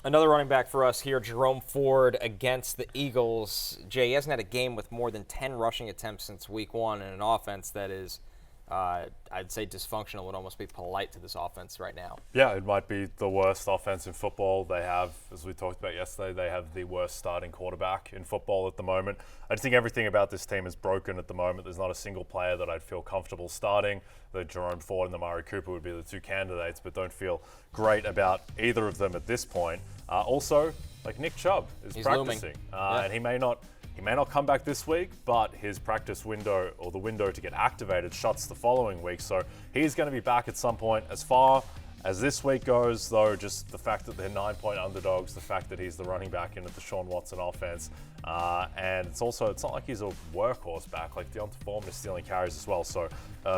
Another running back for us here, Jerome Ford against the Eagles. Jay, he hasn't had a game with more than 10 rushing attempts since week one in an offense that is, I'd say dysfunctional would almost be polite to this offense right now. Yeah, it might be the worst offense in football. They have, as we talked about yesterday, they have the worst starting quarterback in football at the moment. I just think everything about this team is broken at the moment. There's not a single player that I'd feel comfortable starting. The Jerome Ford and the Murray Cooper would be the two candidates, but don't feel great about either of them at this point. Also, like Nick Chubb is practicing, and he may not come back this week, but his practice window, or the window to get activated, shuts the following week. So he's going to be back at some point. As far as this week goes, though, just the fact that they're 9-point underdogs, the fact that he's the running back in the Deshaun Watson offense, and it's not like he's a workhorse back. Like Deonta Foreman is stealing carries as well. So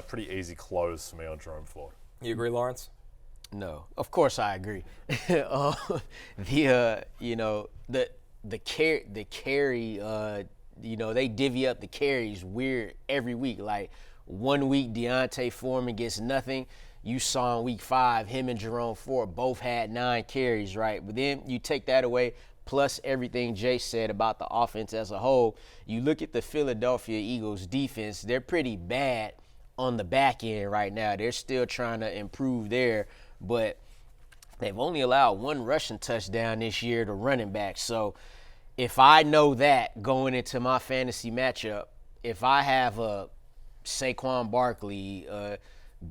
pretty easy close for me on Jerome Ford. You agree, Lawrence? No, of course I agree. The carry, they divvy up the carries weird every week. Like 1 week, Deontay Foreman gets nothing. You saw in week 5, him and Jerome Ford both had 9 carries, right? But then you take that away, plus everything Jay said about the offense as a whole. You look at the Philadelphia Eagles defense, they're pretty bad on the back end right now. They're still trying to improve there, but they've only allowed 1 rushing touchdown this year to running backs. So if I know that going into my fantasy matchup, if I have a Saquon Barkley,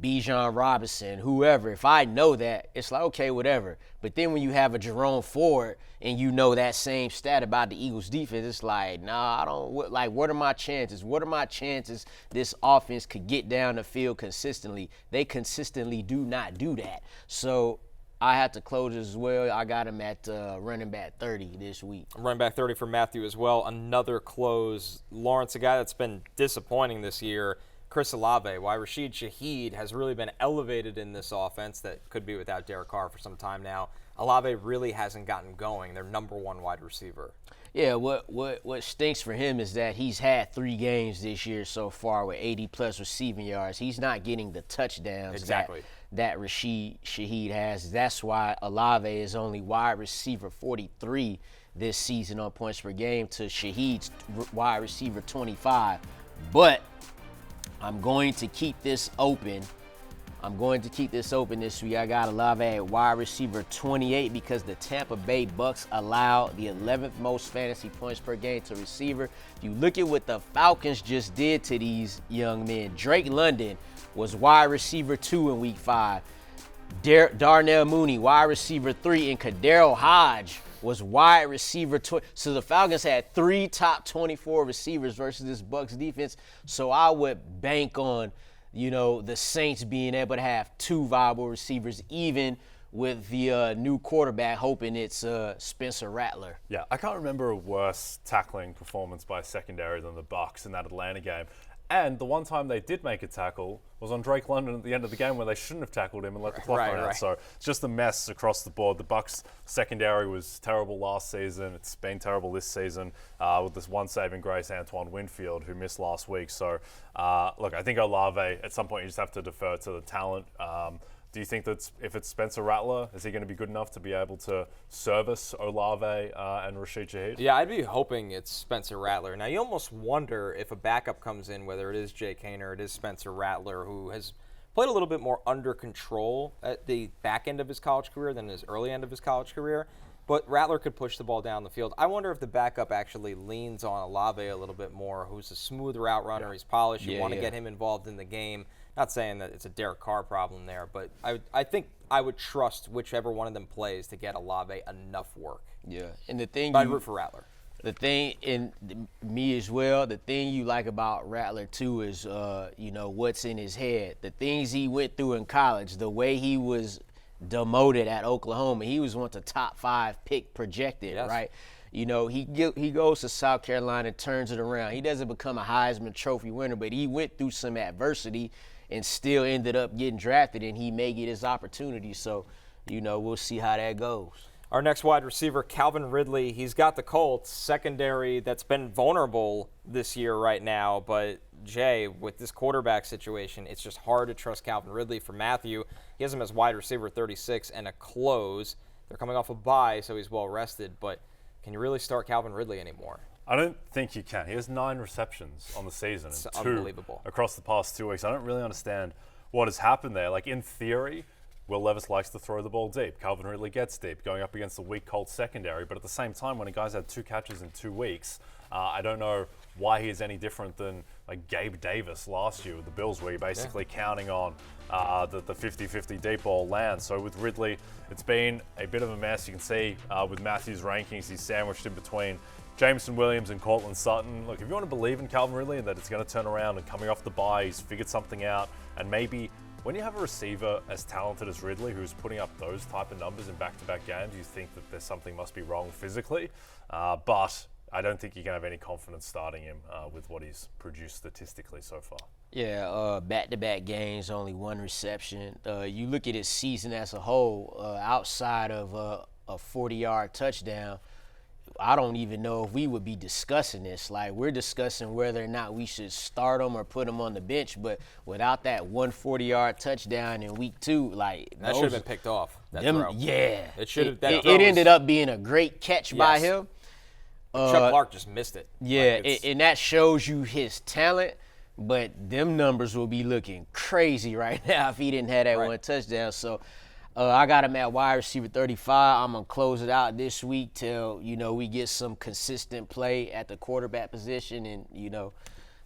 Bijan Robinson, whoever, if I know that, it's like, okay, whatever. But then when you have a Jerome Ford and you know that same stat about the Eagles defense, it's like, nah, I don't, what are my chances? What are my chances this offense could get down the field consistently? They consistently do not do that. So I had to close as well. I got him at running back 30 this week. Running back 30 for Matthew as well. Another close. Lawrence, a guy that's been disappointing this year, Chris Olave. Why Rashid Shaheed has really been elevated in this offense that could be without Derek Carr for some time now. Olave really hasn't gotten going. Their number 1 wide receiver. Yeah, what stinks for him is that he's had 3 games this year so far with 80-plus receiving yards. He's not getting the touchdowns that Rashid Shaheed has. That's why Olave is only wide receiver 43 this season on points per game to Shaheed's wide receiver 25. But I'm going to keep this open. This week. I got Olave at wide receiver 28 because the Tampa Bay Bucks allow the 11th most fantasy points per game to receiver. If you look at what the Falcons just did to these young men, Drake London was wide receiver 2 in week 5. Darnell Mooney, wide receiver 3, and Kadarius Hodge was wide receiver 20. So the Falcons had 3 top 24 receivers versus this Bucks defense. So I would bank on, the Saints being able to have 2 viable receivers, even with the new quarterback, hoping it's Spencer Rattler. Yeah, I can't remember a worse tackling performance by a secondary than the Bucks in that Atlanta game. And the one time they did make a tackle was on Drake London at the end of the game where they shouldn't have tackled him and let the clock run out. So it's just a mess across the board. The Bucks secondary was terrible last season. It's been terrible this season with this one saving grace, Antoine Winfield, who missed last week. So, look, I think Olave, at some point you just have to defer to the talent. Do you think that if it's Spencer Rattler, is he going to be good enough to be able to service Olave and Rashid Shaheed? Yeah, I'd be hoping it's Spencer Rattler. Now, you almost wonder if a backup comes in, whether it is Jay Kane or it is Spencer Rattler, who has played a little bit more under control at the back end of his college career than his early end of his college career. But Rattler could push the ball down the field. I wonder if the backup actually leans on Olave a little bit more, who's a smooth route runner. He's polished. You want to get him involved in the game. Not saying that it's a Derek Carr problem there, but I think I would trust whichever one of them plays to get Olave enough work. Yeah, and the thing I'd root for Rattler. The thing, and me as well, the thing you like about Rattler too is, what's in his head. The things he went through in college, the way he was demoted at Oklahoma. He was one of the top 5 pick projected, right? He goes to South Carolina, turns it around. He doesn't become a Heisman Trophy winner, but he went through some adversity and still ended up getting drafted, and he may get his opportunity. So, we'll see how that goes. Our next wide receiver, Calvin Ridley, he's got the Colts secondary that's been vulnerable this year right now. But, Jay, with this quarterback situation, it's just hard to trust Calvin Ridley for Matthew. He has him as wide receiver 36 and a close. They're coming off a bye, so he's well rested. But can you really start Calvin Ridley anymore? I don't think you can. He has 9 receptions on the season It's and 2 unbelievable. across the past 2 weeks. I don't really understand what has happened there. Like, in theory, Will Levis likes to throw the ball deep. Calvin Ridley gets deep, going up against the weak Colts secondary. But at the same time, when a guy's had 2 catches in 2 weeks, I don't know why he is any different than like Gabe Davis last year with the Bills, where you're basically counting on the 50-50 deep ball land. So with Ridley, it's been a bit of a mess. You can see with Matthew's rankings, he's sandwiched in between Jameson Williams and Cortland Sutton. Look, if you want to believe in Calvin Ridley and that it's going to turn around and coming off the bye, he's figured something out, and maybe when you have a receiver as talented as Ridley, who's putting up those type of numbers in back-to-back games, you think that there's something must be wrong physically. But I don't think you can have any confidence starting him with what he's produced statistically so far. Yeah, back-to-back games, only 1 reception. You look at his season as a whole, outside of a 40-yard touchdown, I don't even know if we would be discussing this. Like, we're discussing whether or not we should start him or put him on the bench, but without that 140-yard touchdown in week 2, like That should have been picked off. That throw. Yeah, It should have. It ended up being a great catch by him. Chuck Clark just missed it. Yeah, Like, and that shows you his talent, but them numbers will be looking crazy right now if he didn't have that 1 touchdown. So I got him at wide receiver 35. I'm going to close it out this week till, we get some consistent play at the quarterback position, and,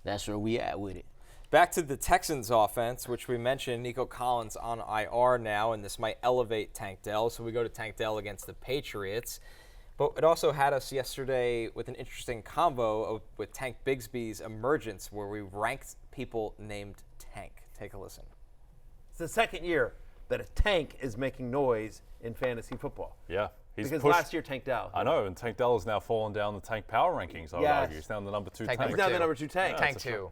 that's where we at with it. Back to the Texans offense, which we mentioned, Nico Collins on IR now, and this might elevate Tank Dell. So we go to Tank Dell against the Patriots. But it also had us yesterday with an interesting convo with Tank Bigsby's emergence, where we ranked people named Tank. Take a listen. It's the second year that a tank is making noise in fantasy football. Yeah. Because last year, Tank Dell. I know, and Tank Dell has now fallen down the tank power rankings, I would argue. He's now the number 2 tank. He's now the number 2 tank. Tank 2.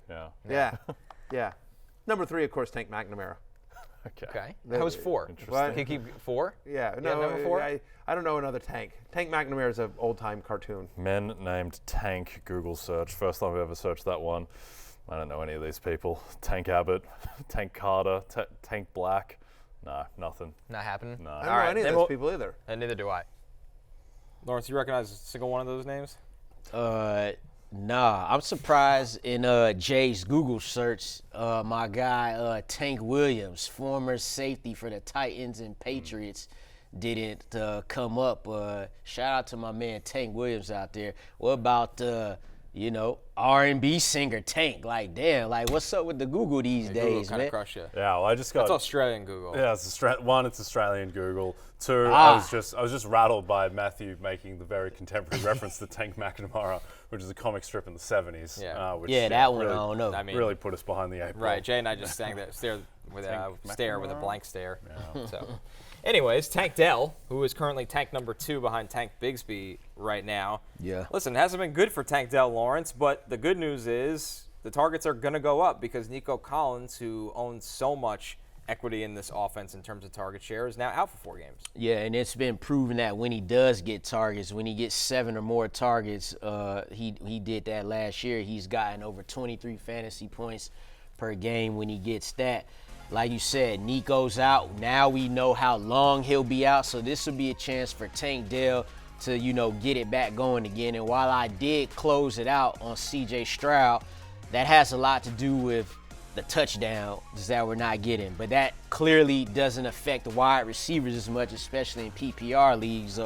Yeah. Yeah. Number 3, of course, Tank McNamara. Okay. That was 4. What? Can you keep 4? Yeah. No, number 4? I don't know another tank. Tank McNamara is an old-time cartoon. Men named Tank, Google search. First time I've ever searched that one. I don't know any of these people. Tank Abbott, Tank Carter, Tank Black. No, nothing. Not happening? No. I don't know any of those people either. And neither do I. Lawrence, you recognize a single one of those names? Nah, I'm surprised in Jay's Google search, my guy Tank Williams, former safety for the Titans and Patriots, didn't come up. Shout out to my man Tank Williams out there. What about R&B singer Tank? Like, damn, like what's up with the Google these days, Google man? crush you. Yeah, well, I just got. That's Australian Google. Yeah, it's it's Australian Google. 2, I was just rattled by Matthew making the very contemporary reference to Tank McNamara, which is a comic strip in the 70s. Yeah. Which, that one really, I don't know. I mean, really put us behind the 8 ball. Right, Jay and I just stare with a McNamara? blank stare. Yeah. So, anyways, Tank Dell, who is currently tank number 2 behind Tank Bigsby right now. Yeah. Listen, it hasn't been good for Tank Dell, Lawrence, but the good news is the targets are going to go up because Nico Collins, who owns so much equity in this offense in terms of target share, is now out for 4 games. Yeah, and it's been proven that when he does get targets, when he gets 7 or more targets, he did that last year. He's gotten over 23 fantasy points per game when he gets that. Like you said, Nico's out. Now we know how long he'll be out, so this will be a chance for Tank Dell to, get it back going again. And while I did close it out on C.J. Stroud, that has a lot to do with the touchdowns that we're not getting. But that clearly doesn't affect the wide receivers as much, especially in PPR leagues.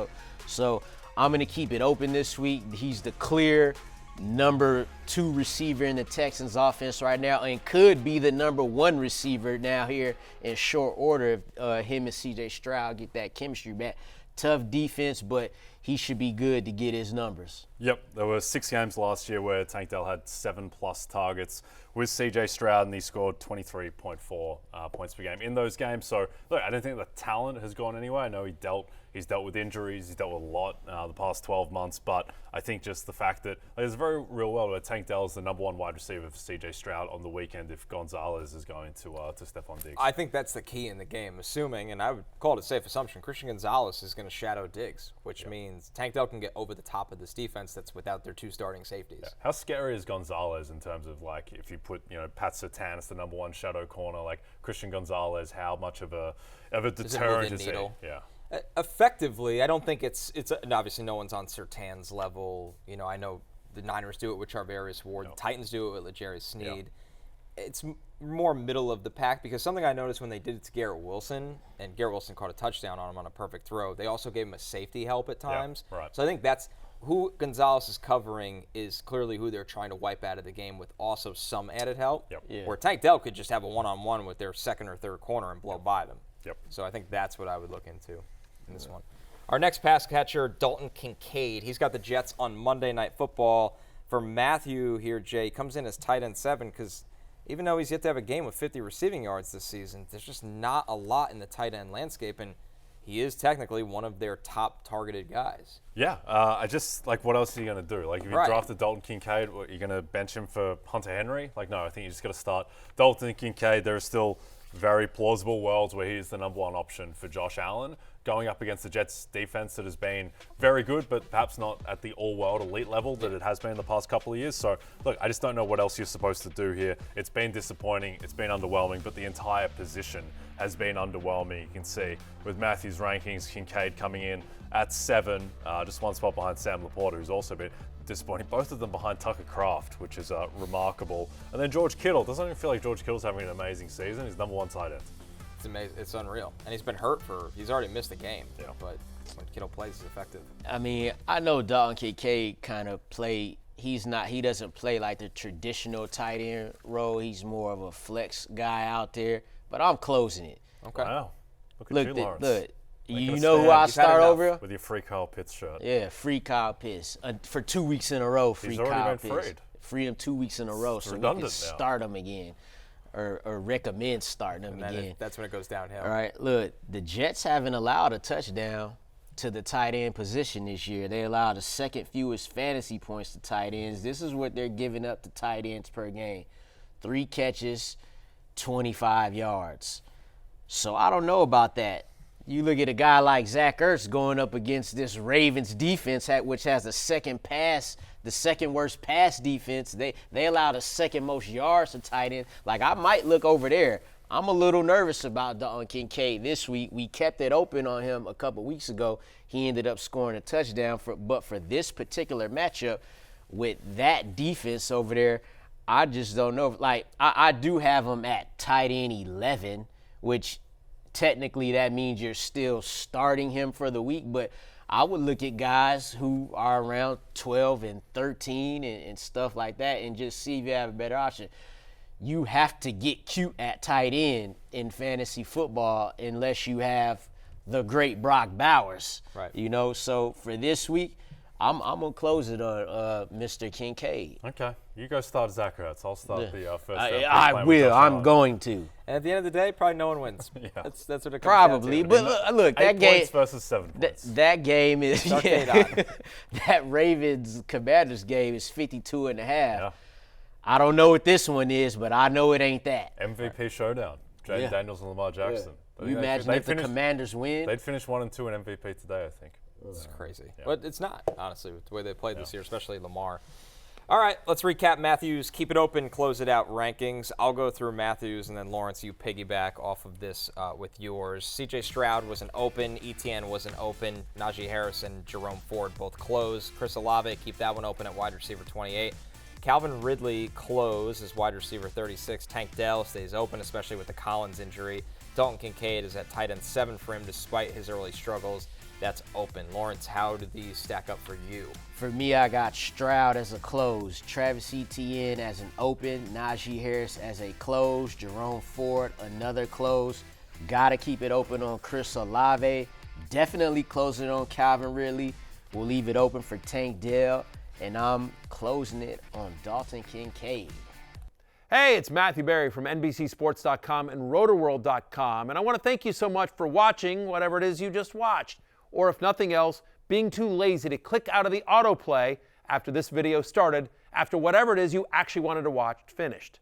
So I'm going to keep it open this week. He's the clear number 2 receiver in the Texans offense right now and could be the number 1 receiver now here in short order if him and C.J. Stroud get that chemistry back. Tough defense, but he should be good to get his numbers. Yep, there were 6 games last year where Tank Dell had 7+ targets with C.J. Stroud, and he scored 23.4 points per game in those games. So, look, I don't think the talent has gone anywhere. I know he's dealt with injuries, he's dealt with a lot the past 12 months, but I think just the fact that there's a very real world where Tank Dell is the number 1 wide receiver for C.J. Stroud on the weekend if Gonzalez is going to Stephon Diggs. I think that's the key in the game, assuming, and I would call it a safe assumption, Christian Gonzalez is going to shadow Diggs, which means Tank Dell can get over the top of this defense that's without their 2 starting safeties. Yeah. How scary is Gonzalez in terms of, like, if you put, Pat Surtain as the number 1 shadow corner, like Christian Gonzalez, how much of a deterrent is he? needle? Yeah. Effectively, I don't think it's and obviously no one's on Surtain's level. I know the Niners do it with Charvarius Ward. The Titans do it with L'Jarius Sneed. It's more middle of the pack because something I noticed when they did it to Garrett Wilson, and Garrett Wilson caught a touchdown on him on a perfect throw, they also gave him a safety help at times. Yeah, right. So I think that's who Gonzalez is covering is clearly who they're trying to wipe out of the game with also some added help. Yep. Yeah. Where Tank Dell could just have a one-on-one with their second or third corner and blow by them. Yep. So I think that's what I would look into in this one. Our next pass catcher, Dalton Kincaid. He's got the Jets on Monday Night Football. For Matthew here, Jay, he comes in as tight end 7 because even though he's yet to have a game with 50 receiving yards this season, there's just not a lot in the tight end landscape, and he is technically one of their top targeted guys. Yeah, I just, what else are you going to do? If you Right. drafted Dalton Kincaid, what, you're going to bench him for Hunter Henry? No, I think you just got to start Dalton Kincaid. There are still very plausible worlds where he's the number one option for Josh Allen, going up against the Jets defense that has been very good, but perhaps not at the all-world elite level that it has been the past couple of years. So, look, I just don't know what else you're supposed to do here. It's been disappointing. It's been underwhelming, but the entire position has been underwhelming. You can see with Matthew's rankings, Kincaid coming in at 7, just one spot behind Sam Laporta, who's also been disappointing. Both of them behind Tucker Kraft, which is remarkable. And then George Kittle. Doesn't even feel like George Kittle's having an amazing season. He's number 1 tight end. It's amazing. It's unreal. And he's been hurt he's already missed a game. Yeah. But when Kittle plays, he's effective. I mean, I know Dalton Kincaid kind of he doesn't play like the traditional tight end role. He's more of a flex guy out there, but I'm closing it. Okay. Wow. Look at you, Lawrence. Look, Making you a know who stand. I You've had start enough. over? With your free Kyle Pitts shirt. Yeah, free Kyle Pitts. For 2 weeks in a row, free He's Kyle already Pitts. been freed. Free him 2 weeks in a row so we can redundant now. start him again or recommend starting him And then again. that's when it goes downhill. All right, look, the Jets haven't allowed a touchdown to the tight end position this year. They allowed the second fewest fantasy points to tight ends. This is what they're giving up to tight ends per game. 3 catches, 25 yards. So I don't know about that. You look at a guy like Zach Ertz going up against this Ravens defense, which has the second worst pass defense. They allow the second most yards to tight end. I might look over there. I'm a little nervous about Dalton Kincaid this week. We kept it open on him a couple weeks ago. He ended up scoring a touchdown. But for this particular matchup with that defense over there, I just don't know. I do have him at tight end 11, which technically that means you're still starting him for the week. But I would look at guys who are around 12 and 13 and stuff like that and just see if you have a better option. You have to get cute at tight end in fantasy football unless you have the great Brock Bowers. Right. So for this week, I'm going to close it on Mr. Kincaid. Okay. You go start Zach Ertz. I'll start the first. I will. I'm going to. And at the end of the day, probably no one wins. Yeah. That's what it comes Probably. down to. But look, 8 that game. points versus 7 points. That game is Arcade on. that Ravens Commanders game is 52.5. Yeah. I don't know what this one is, but I know it ain't that. MVP showdown. Jaden Yeah. Daniels and Lamar Jackson. You imagine if the Commanders win? They'd finish 1 and 2 in MVP today, I think. It's crazy. But it's not, honestly, with the way they played this year, especially Lamar. All right, let's recap Matthew's Keep It Open, Close It Out rankings. I'll go through Matthew's, and then Lawrence, you piggyback off of this with yours. C.J. Stroud was an open. ETN was an open. Najee Harris and Jerome Ford both close. Chris Olave, keep that one open at wide receiver 28. Calvin Ridley close as wide receiver 36. Tank Dell stays open, especially with the Collins injury. Dalton Kincaid is at tight end 7 for him despite his early struggles. That's open. Lawrence, how do these stack up for you? For me, I got Stroud as a close, Travis Etienne as an open, Najee Harris as a close, Jerome Ford another close. Got to keep it open on Chris Olave. Definitely closing it on Calvin Ridley. We'll leave it open for Tank Dell. And I'm closing it on Dalton Kincaid. Hey, it's Matthew Berry from NBCSports.com and RotoWorld.com, and I want to thank you so much for watching whatever it is you just watched, or if nothing else, being too lazy to click out of the autoplay after this video started, after whatever it is you actually wanted to watch finished.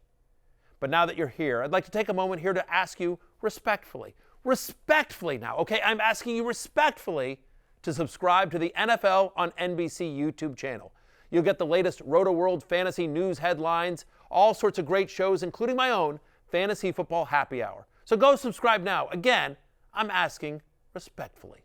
But now that you're here, I'd like to take a moment here to ask you respectfully now, okay? I'm asking you respectfully to subscribe to the NFL on NBC YouTube channel. You'll get the latest RotoWorld fantasy news headlines, all sorts of great shows, including my own Fantasy Football Happy Hour. So go subscribe now. Again, I'm asking respectfully.